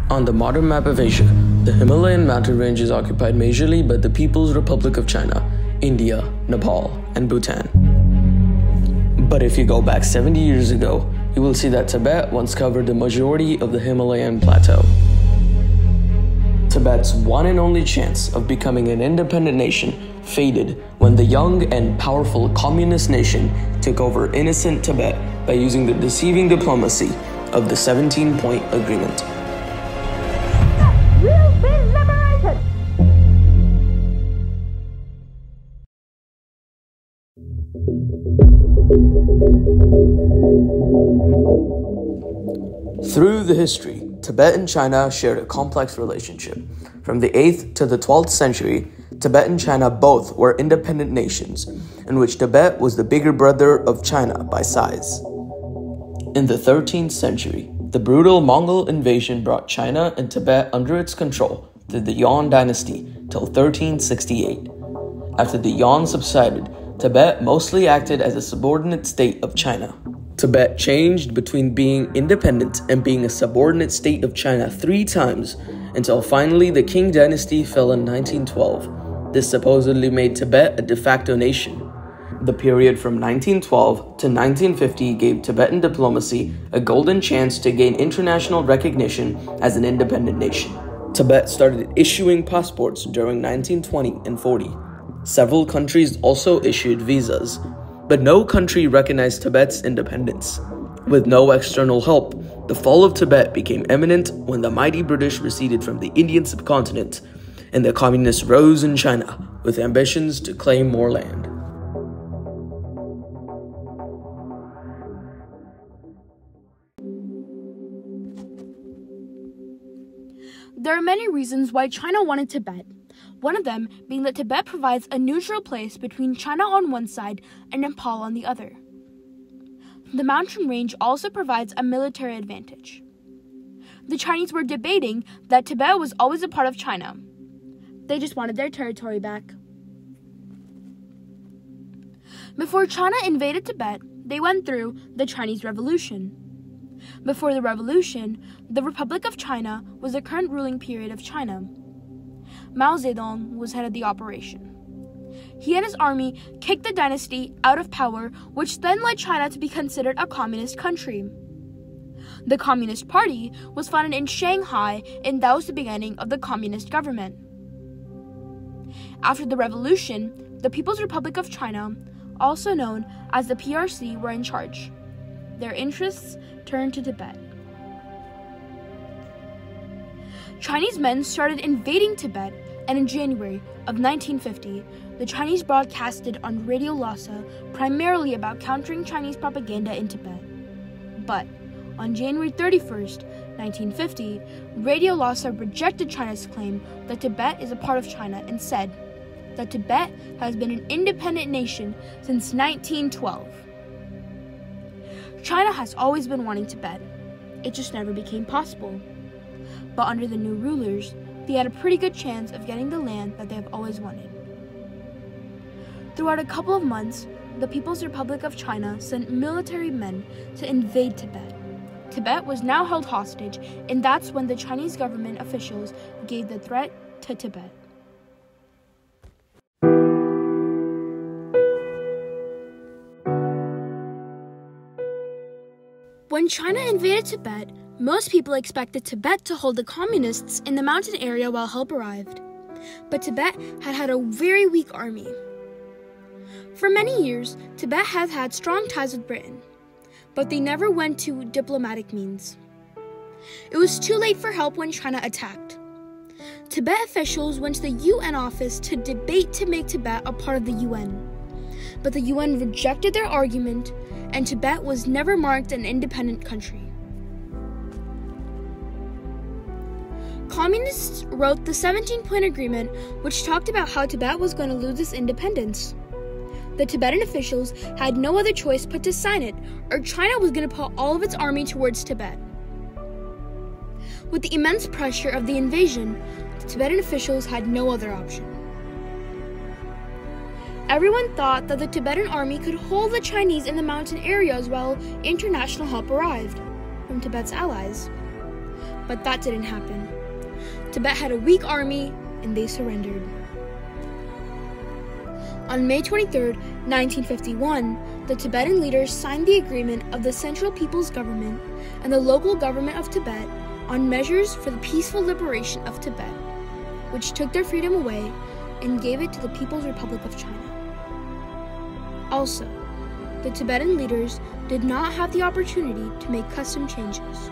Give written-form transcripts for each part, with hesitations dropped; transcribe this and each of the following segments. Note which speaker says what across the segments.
Speaker 1: On the modern map of Asia, the Himalayan mountain range is occupied majorly by the People's Republic of China, India, Nepal, and Bhutan. But if you go back 70 years ago, you will see that Tibet once covered the majority of the Himalayan plateau. Tibet's one and only chance of becoming an independent nation faded when the young and powerful communist nation took over innocent Tibet by using the deceiving diplomacy of the 17-point agreement.
Speaker 2: We've been liberated!
Speaker 1: Through the history, Tibet and China shared a complex relationship. From the 8th to the 12th century, Tibet and China both were independent nations, in which Tibet was the bigger brother of China by size. In the 13th century, the brutal Mongol invasion brought China and Tibet under its control through the Yuan dynasty till 1368. After the Yuan subsided, Tibet mostly acted as a subordinate state of China. Tibet changed between being independent and being a subordinate state of China 3 times, until finally the Qing dynasty fell in 1912. This supposedly made Tibet a de facto nation. The period from 1912 to 1950 gave Tibetan diplomacy a golden chance to gain international recognition as an independent nation. Tibet started issuing passports during 1920 and 40. Several countries also issued visas, but no country recognized Tibet's independence. With no external help, the fall of Tibet became imminent when the mighty British receded from the Indian subcontinent, and the communists rose in China with ambitions to claim more land.
Speaker 3: There are many reasons why China wanted Tibet. One of them being that Tibet provides a neutral place between China on one side and Nepal on the other. The mountain range also provides a military advantage. The Chinese were debating that Tibet was always a part of China. They just wanted their territory back. Before China invaded Tibet, they went through the Chinese Revolution. Before the Revolution, the Republic of China was the current ruling period of China. Mao Zedong was head of the operation. He and his army kicked the dynasty out of power, which then led China to be considered a communist country. The Communist Party was founded in Shanghai, and that was the beginning of the communist government. After the revolution, the People's Republic of China, also known as the PRC, were in charge. Their interests turned to Tibet. Chinese men started invading Tibet, and in January of 1950, the Chinese broadcasted on Radio Lhasa primarily about countering Chinese propaganda in Tibet. But on January 31st, 1950, Radio Lhasa rejected China's claim that Tibet is a part of China and said that Tibet has been an independent nation since 1912. China has always been wanting Tibet. It just never became possible. But under the new rulers, they had a pretty good chance of getting the land that they have always wanted. Throughout a couple of months, the People's Republic of China sent military men to invade Tibet. Tibet was now held hostage, and that's when the Chinese government officials gave the threat to Tibet. When China invaded Tibet, most people expected Tibet to hold the communists in the mountain area while help arrived. But Tibet had a very weak army. For many years, Tibet has had strong ties with Britain, but they never went to diplomatic means. It was too late for help when China attacked. Tibet officials went to the UN office to debate to make Tibet a part of the UN. But the UN rejected their argument, and Tibet was never marked an independent country. Communists wrote the 17-point agreement, which talked about how Tibet was going to lose its independence. The Tibetan officials had no other choice but to sign it, or China was going to put all of its army towards Tibet. With the immense pressure of the invasion, the Tibetan officials had no other option. Everyone thought that the Tibetan army could hold the Chinese in the mountain areas while international help arrived from Tibet's allies. but that didn't happen. Tibet had a weak army, and they surrendered. On May 23, 1951, the Tibetan leaders signed the agreement of the Central People's Government and the local government of Tibet on measures for the peaceful liberation of Tibet, which took their freedom away and gave it to the People's Republic of China. Also, the Tibetan leaders did not have the opportunity to make custom changes.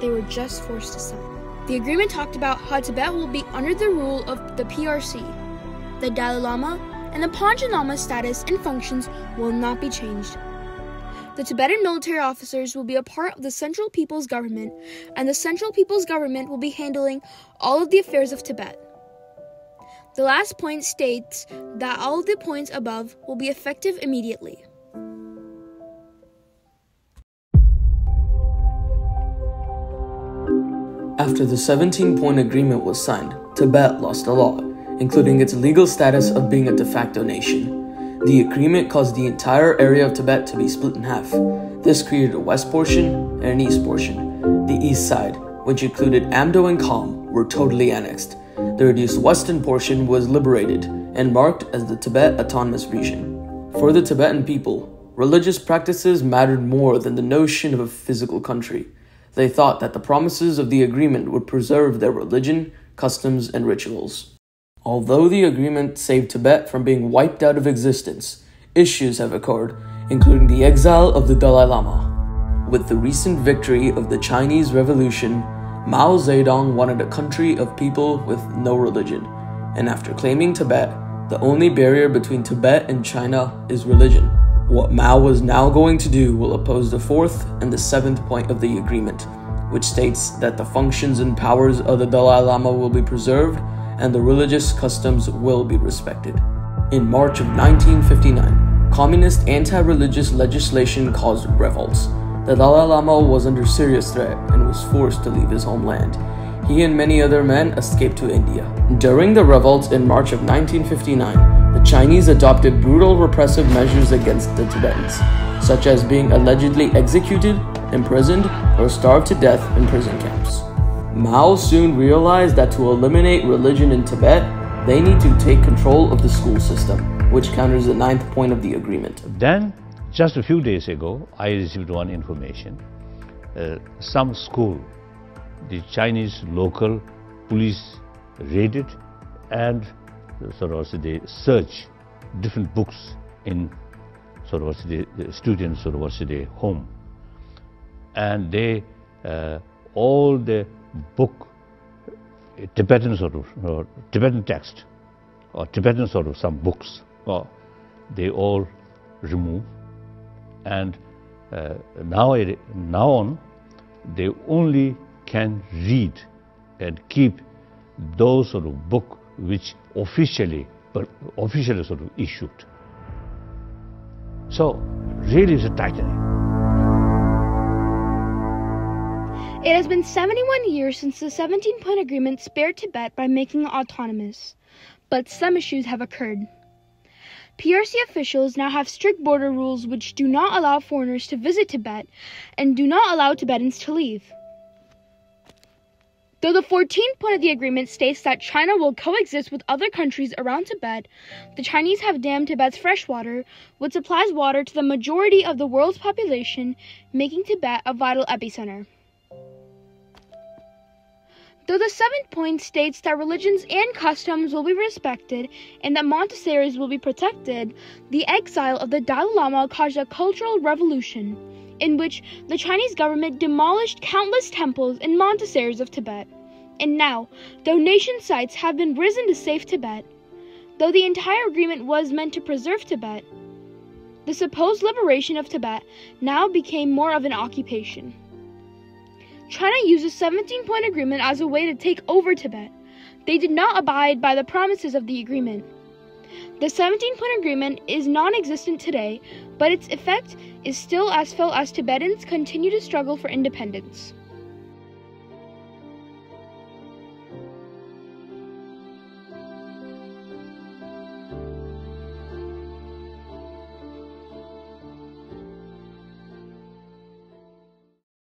Speaker 3: They were just forced to sign. The agreement talked about how Tibet will be under the rule of the PRC. The Dalai Lama and the Panchen Lama's status and functions will not be changed. The Tibetan military officers will be a part of the Central People's Government, and the Central People's Government will be handling all of the affairs of Tibet. The last point states that all of the points above will be effective immediately.
Speaker 1: After the 17-point agreement was signed, Tibet lost a lot, including its legal status of being a de facto nation. The agreement caused the entire area of Tibet to be split in half. This created a west portion and an east portion. The east side, which included Amdo and Kham, were totally annexed. The reduced western portion was liberated and marked as the Tibet Autonomous Region. For the Tibetan people, religious practices mattered more than the notion of a physical country. They thought that the promises of the agreement would preserve their religion, customs, and rituals. Although the agreement saved Tibet from being wiped out of existence, issues have occurred, including the exile of the Dalai Lama. With the recent victory of the Chinese Revolution, Mao Zedong wanted a country of people with no religion, and after claiming Tibet, the only barrier between Tibet and China is religion. What Mao was now going to do will oppose the fourth and the seventh point of the agreement, which states that the functions and powers of the Dalai Lama will be preserved and the religious customs will be respected. In March of 1959, communist anti-religious legislation caused revolts. The Dalai Lama was under serious threat and was forced to leave his homeland. He and many other men escaped to India. During the revolts in March of 1959, the Chinese adopted brutal repressive measures against the Tibetans, such as being allegedly executed, imprisoned, or starved to death in prison camps. Mao soon realized that to eliminate religion in Tibet, they need to take control of the school system, which counters the ninth point of the agreement.
Speaker 2: Then, just a few days ago, I received one information. Some school, the Chinese local police raided and they search different books in the students' home. And they, all the book, Tibetan Tibetan text, or Tibetan some books, they all remove. And now on, they only can read and keep those book which officially issued. So really it's a tightening.
Speaker 3: It has been 71 years since the 17-point agreement spared Tibet by making it autonomous, but some issues have occurred. PRC officials now have strict border rules which do not allow foreigners to visit Tibet and do not allow Tibetans to leave. Though the 14th point of the agreement states that China will coexist with other countries around Tibet, the Chinese have dammed Tibet's fresh water, which supplies water to the majority of the world's population, making Tibet a vital epicenter. Though the 7th point states that religions and customs will be respected and that monasteries will be protected, the exile of the Dalai Lama caused a cultural revolution, in which the Chinese government demolished countless temples and monasteries of Tibet. And now, donation sites have been risen to save Tibet. Though the entire agreement was meant to preserve Tibet, the supposed liberation of Tibet now became more of an occupation. China used the 17-point agreement as a way to take over Tibet. They did not abide by the promises of the agreement. The 17-point agreement is non-existent today, but its effect is still as felt as Tibetans continue to struggle for independence.